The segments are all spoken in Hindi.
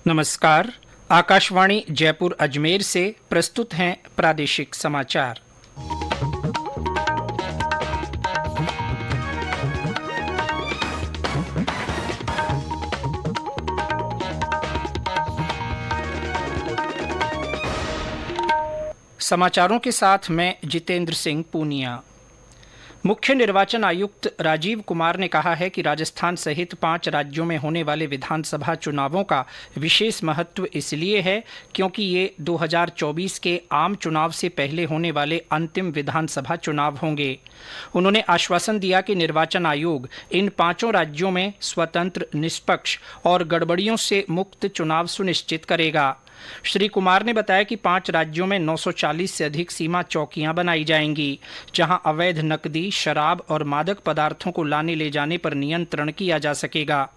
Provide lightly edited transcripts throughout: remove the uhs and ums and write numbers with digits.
नमस्कार। आकाशवाणी जयपुर अजमेर से प्रस्तुत हैं प्रादेशिक समाचार। समाचारों के साथ मैं जितेंद्र सिंह पूनिया। मुख्य निर्वाचन आयुक्त राजीव कुमार ने कहा है कि राजस्थान सहित 5 राज्यों में होने वाले विधानसभा चुनावों का विशेष महत्व इसलिए है क्योंकि ये 2024 के आम चुनाव से पहले होने वाले अंतिम विधानसभा चुनाव होंगे। उन्होंने आश्वासन दिया कि निर्वाचन आयोग इन 5 राज्यों में स्वतंत्र, निष्पक्ष और गड़बड़ियों से मुक्त चुनाव सुनिश्चित करेगा। श्री कुमार ने बताया कि 5 राज्यों में 940 से अधिक सीमा चौकियां बनाई जाएंगी, जहां अवैध नकदी, शराब और मादक पदार्थों को लाने ले जाने पर नियंत्रण किया जा सकेगा।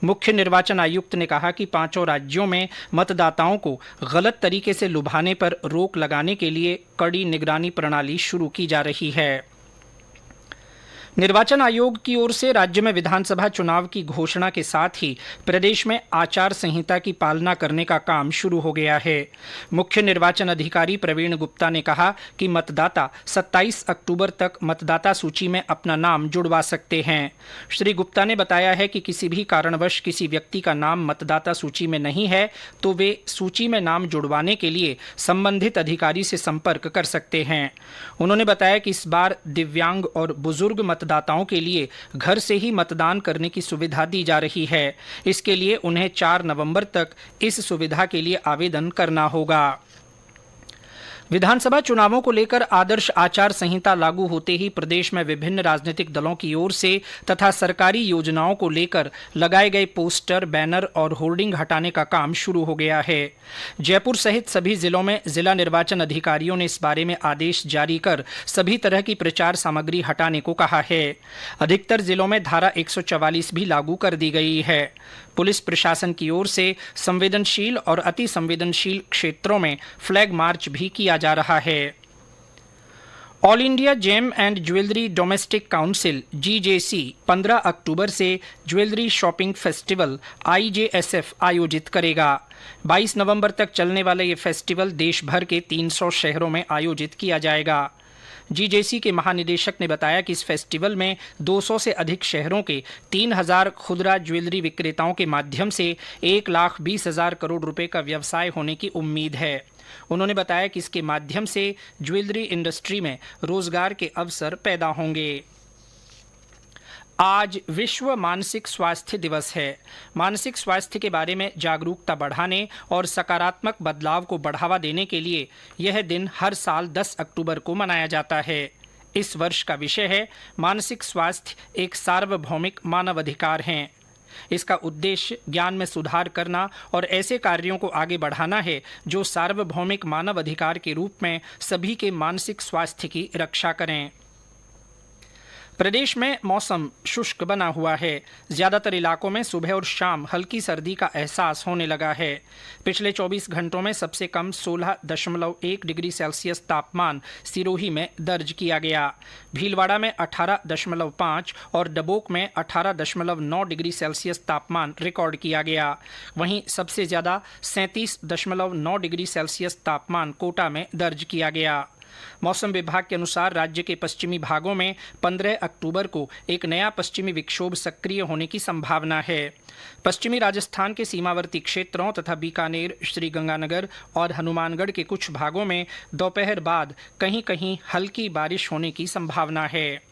मुख्य निर्वाचन आयुक्त ने कहा कि 5 राज्यों में मतदाताओं को गलत तरीके से लुभाने पर रोक लगाने के लिए कड़ी निगरानी प्रणाली शुरू की जा रही है। निर्वाचन आयोग की ओर से राज्य में विधानसभा चुनाव की घोषणा के साथ ही प्रदेश में आचार संहिता की पालना करने का काम शुरू हो गया है। मुख्य निर्वाचन अधिकारी प्रवीण गुप्ता ने कहा कि मतदाता 27 अक्टूबर तक मतदाता सूची में अपना नाम जुड़वा सकते हैं। श्री गुप्ता ने बताया है कि किसी भी कारणवश किसी व्यक्ति का नाम मतदाता सूची में नहीं है तो वे सूची में नाम जुड़वाने के लिए संबंधित अधिकारी से संपर्क कर सकते हैं। उन्होंने बताया कि इस बार दिव्यांग और बुजुर्ग मतदाताओं के लिए घर से ही मतदान करने की सुविधा दी जा रही है। इसके लिए उन्हें 4 नवंबर तक इस सुविधा के लिए आवेदन करना होगा। विधानसभा चुनावों को लेकर आदर्श आचार संहिता लागू होते ही प्रदेश में विभिन्न राजनीतिक दलों की ओर से तथा सरकारी योजनाओं को लेकर लगाए गए पोस्टर, बैनर और होर्डिंग हटाने का काम शुरू हो गया है। जयपुर सहित सभी जिलों में जिला निर्वाचन अधिकारियों ने इस बारे में आदेश जारी कर सभी तरह की प्रचार सामग्री हटाने को कहा है। अधिकतर जिलों में धारा 144 भी लागू कर दी गई है। पुलिस प्रशासन की ओर से संवेदनशील और अति संवेदनशील क्षेत्रों में फ्लैग मार्च भी किया जा रहा है। All India Gem and Jewellery Domestic Council (GJC) 15 अक्टूबर से ज्वेलरी शॉपिंग फेस्टिवल IJSF आयोजित करेगा। 22 नवंबर तक चलने वाला ये फेस्टिवल देश भर के 300 शहरों में आयोजित किया जाएगा। GJC के महानिदेशक ने बताया कि इस फेस्टिवल में 200 से अधिक शहरों के 3000 खुदरा ज्वेलरी विक्रेताओं के माध्यम से 1,20,000 करोड़ रुपए का व्यवसाय होने की उम्मीद है। उन्होंने बताया कि इसके माध्यम से ज्वेलरी इंडस्ट्री में रोजगार के अवसर पैदा होंगे। आज विश्व मानसिक स्वास्थ्य दिवस है। मानसिक स्वास्थ्य के बारे में जागरूकता बढ़ाने और सकारात्मक बदलाव को बढ़ावा देने के लिए यह दिन हर साल 10 अक्टूबर को मनाया जाता है। इस वर्ष का विषय है मानसिक स्वास्थ्य एक सार्वभौमिक मानवाधिकार है। इसका उद्देश्य ज्ञान में सुधार करना और ऐसे कार्यों को आगे बढ़ाना है जो सार्वभौमिक मानवाधिकार के रूप में सभी के मानसिक स्वास्थ्य की रक्षा करें। प्रदेश में मौसम शुष्क बना हुआ है। ज्यादातर इलाकों में सुबह और शाम हल्की सर्दी का एहसास होने लगा है। पिछले 24 घंटों में सबसे कम 16.1 डिग्री सेल्सियस तापमान सिरोही में दर्ज किया गया। भीलवाड़ा में 18.5 और डबोक में 18.9 डिग्री सेल्सियस तापमान रिकॉर्ड किया गया। वहीं सबसे ज्यादा 37.9 डिग्री सेल्सियस तापमान कोटा में दर्ज किया गया। मौसम विभाग के अनुसार राज्य के पश्चिमी भागों में 15 अक्टूबर को एक नया पश्चिमी विक्षोभ सक्रिय होने की संभावना है। पश्चिमी राजस्थान के सीमावर्ती क्षेत्रों तथा बीकानेर, श्रीगंगानगर और हनुमानगढ़ के कुछ भागों में दोपहर बाद कहीं-कहीं हल्की बारिश होने की संभावना है।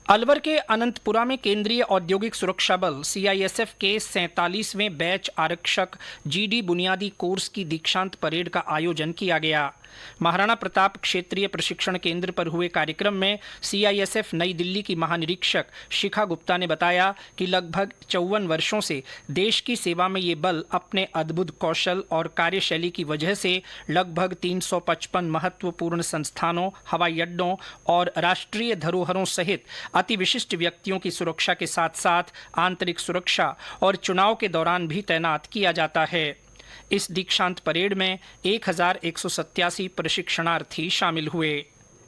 अलवर के अनंतपुरा में केंद्रीय औद्योगिक सुरक्षा बल CISF के 47वें बैच आरक्षक GD बुनियादी कोर्स की दीक्षांत परेड का आयोजन किया गया। महाराणा प्रताप क्षेत्रीय प्रशिक्षण केंद्र पर हुए कार्यक्रम में CISF नई दिल्ली की महानिरीक्षक शिखा गुप्ता ने बताया कि लगभग 54 वर्षों से देश की सेवा में ये बल अपने अद्भुत कौशल और कार्यशैली की वजह से लगभग 355 महत्वपूर्ण संस्थानों, हवाई अड्डों और राष्ट्रीय धरोहरों सहित अति विशिष्ट व्यक्तियों की सुरक्षा के साथ साथ आंतरिक सुरक्षा और चुनाव के दौरान भी तैनात किया जाता है। इस दीक्षांत परेड में 1187 प्रशिक्षणार्थी शामिल हुए।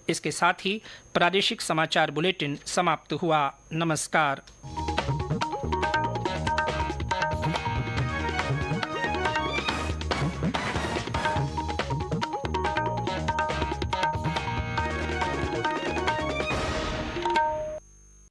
इसके साथ ही प्रादेशिक समाचार बुलेटिन समाप्त हुआ। नमस्कार।